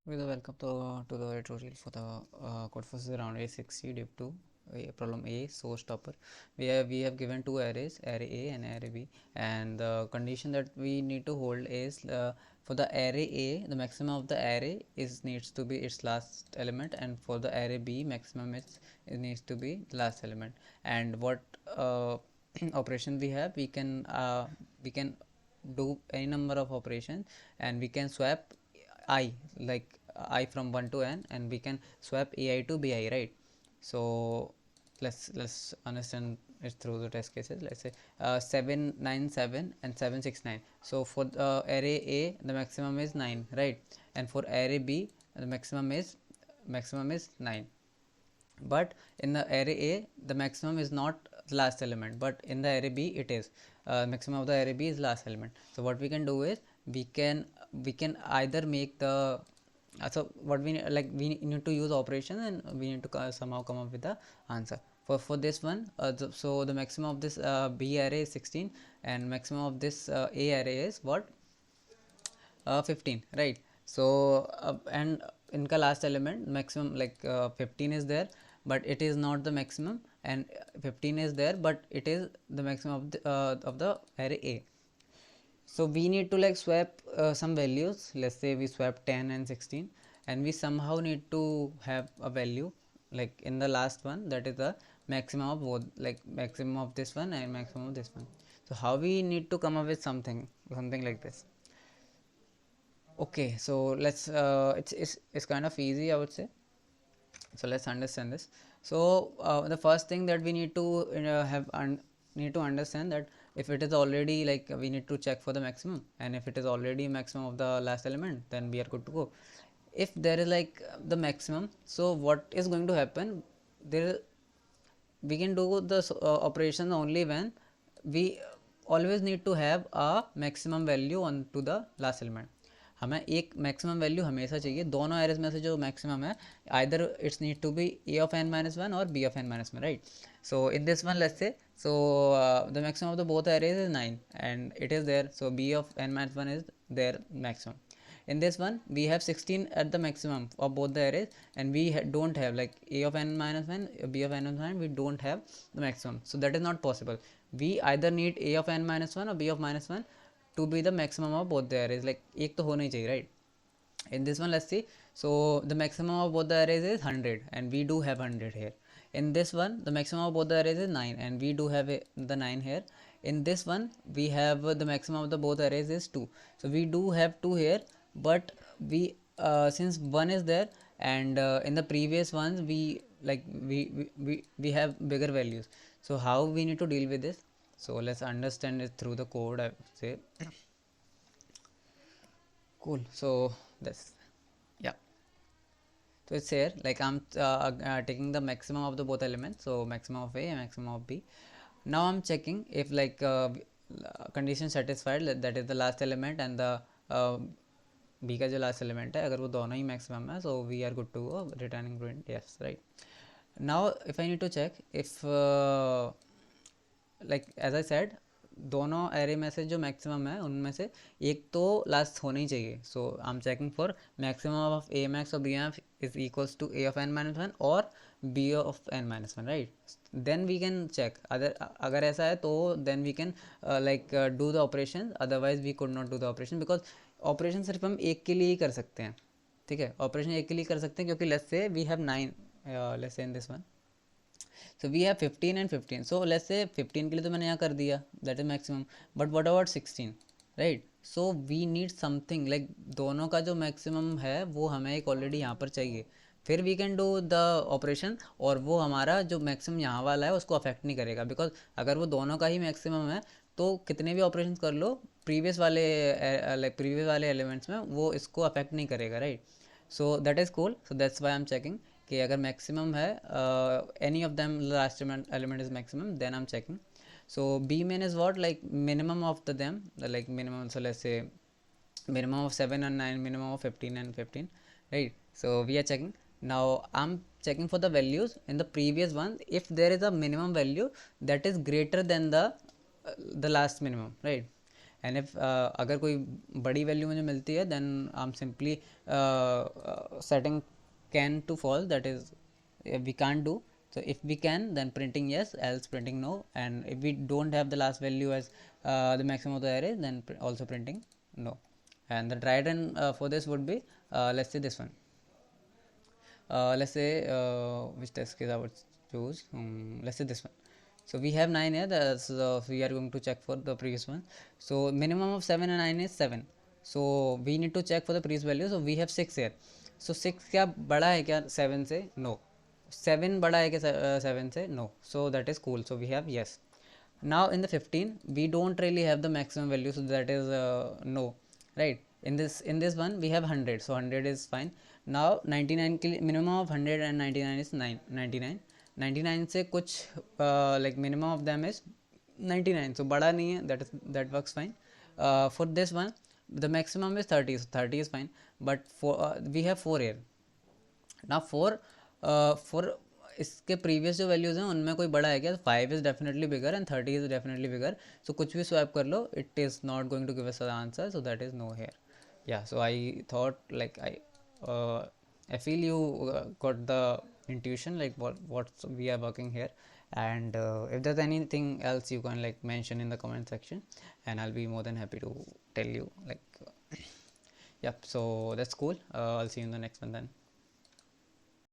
Welcome to the tutorial for the Codeforces around A60 Div 2 problem A Showstopper. We have given two arrays, array A and array B, and the condition that we need to hold is for the array A, the maximum of the array needs to be its last element, and for the array B, maximum it needs to be the last element. And what operation we have, we can do any number of operations, and we can swap I, like I from 1 to n, and we can swap ai to bi, right? So let's understand it through the test cases. Let's say 797 and 769. So for the array A, the maximum is 9, right? And for array B, the maximum is 9. But in the array A, the maximum is not the last element, but in the array B it is. Maximum of the array B is last element. So what we can do is we can either make the so what we need to use operation, and we need to somehow come up with the answer for this one. So the maximum of this B array is 16, and maximum of this A array is what, 15, right? So and in the last element maximum, like 15 is there, but it is not the maximum, and 15 is there, but it is the maximum of the array A. So we need to like swap some values. Let's say we swap 10 and 16, and we somehow need to have a value like in the last one, that is the maximum of both, like maximum of this one and maximum of this one. So how we need to come up with something like this. Okay, so let's it's kind of easy, I would say. So let's understand this. So the first thing that we need to need to understand, that if it is already, like, we need to check for the maximum, and if it is already maximum of the last element, then we are good to go. If there is like the maximum, so what is going to happen there, we can do the operation only when we always need to have a maximum value on to the last element. हमें एक maximum value हमेशा चाहिए दोनों arrays में से, जो maximum है either it's need to be A of N minus one और B of N minus one, right? So in this one let's say, so the maximum of the both arrays is 9 and it is there, so b of n minus 1 is their maximum. In this one we have 16 at the maximum of both the arrays, and we don't have like a of n minus 1, b of n minus 1, we don't have the maximum, so that is not possible. We either need a of n minus 1 or b of minus 1 to be the maximum of both the arrays, like एक तो होना ही चाहिए, right? In this one let's see, so the maximum of both the arrays is 100, and we do have 100 here. In this one the maximum of both the arrays is 9, and we do have the 9 here. In this one we have the maximum of the both arrays is 2, so we do have 2 here, but we since 1 is there, and in the previous ones we like we have bigger values. So how we need to deal with this? So let's understand it through the code, I would say. Cool. So this, yeah. So it's here, like I'm taking the maximum of the both elements, so maximum of A and maximum of B. Now I'm checking if like condition satisfied, that is the last element and the B का जो last element है, अगर वो दोनों ही maximum है, so we are good to go, returning print yes, right? Now if I need to check if like as I said, दोनों array में से जो मैक्सिमम है उनमें से एक तो लास्ट होना ही चाहिए. So I am checking for maximum of A max और B if is equals to A of N minus one और B of N minus one, right? Then we can check, अगर ऐसा है तो then we can like do the operation, otherwise we could not do the operation, because operation सिर्फ हम एक के लिए ही कर सकते हैं. ठीक है, ऑपरेशन एक के लिए कर सकते हैं, क्योंकि let's say we have 9, let's say in this one, so we have 15 and 15, so let's say 15 के लिए तो मैंने यहाँ कर दिया, that is maximum, but what about 16, right? so we need something like दोनों का जो maximum है वो हमें एक ऑलरेडी यहाँ पर चाहिए, फिर we can do the operation, और वो हमारा जो मैक्सिमम यहाँ वाला है उसको अफेक्ट नहीं करेगा, बिकॉज अगर वो दोनों का ही मैक्सिमम है तो कितने भी ऑपरेशन कर लो प्रीवियस वाले एलिमेंट्स में वो इसको अफेक्ट नहीं करेगा, right? So that is cool. So that's why I am checking कि अगर मैक्सिमम है, any of them last element is maximum, then I am checking. So B main is what, like minimum of the them, like minimum, so let's say minimum of 7 and 9, minimum of 15 and 15, right? So we are checking. Now I'm checking for the values in the previous one, if there is a minimum value that is greater than the last minimum, right? And if अगर कोई बड़ी value मुझे मिलती है then I am simply setting can to false, that is we can't do. So if we can, then printing yes, else printing no. And if we don't have the last value as the maximum of the array, then also printing no. And the try run for this would be let's say this one. Let's say which test case I would choose. Let's say this one. So we have 9 here, so we are going to check for the previous one. So minimum of 7 and 9 is 7. So we need to check for the previous value. So we have 6 here. So 6 क्या बड़ा है क्या 7 से? No. 7 बड़ा है क्या 7 से? No. So that is cool. So we have yes. Now in the 15 we don't really have the maximum value, so that is no, right? In this one we have 100, so 100 is fine. Now 99 के minimum of 100 and 99 is 99. 99 से कुछ like minimum of them is 99, so बड़ा नहीं है, that works fine. For this one the maximum is 30, so 30 is fine, but for we have 4 here. ना four इसके previous जो values हैं उनमें कोई बड़ा है क्या? 5 is definitely bigger and 30 is definitely bigger, so कुछ भी स्वैप कर लो, it is not going to give us the answer, so that is no here. Yeah, so I thought like I feel you got the intuition like what we are working here. And if there's anything else you can like mention in the comment section, and I'll be more than happy to tell you like yep. So that's cool. I'll see you in the next one then.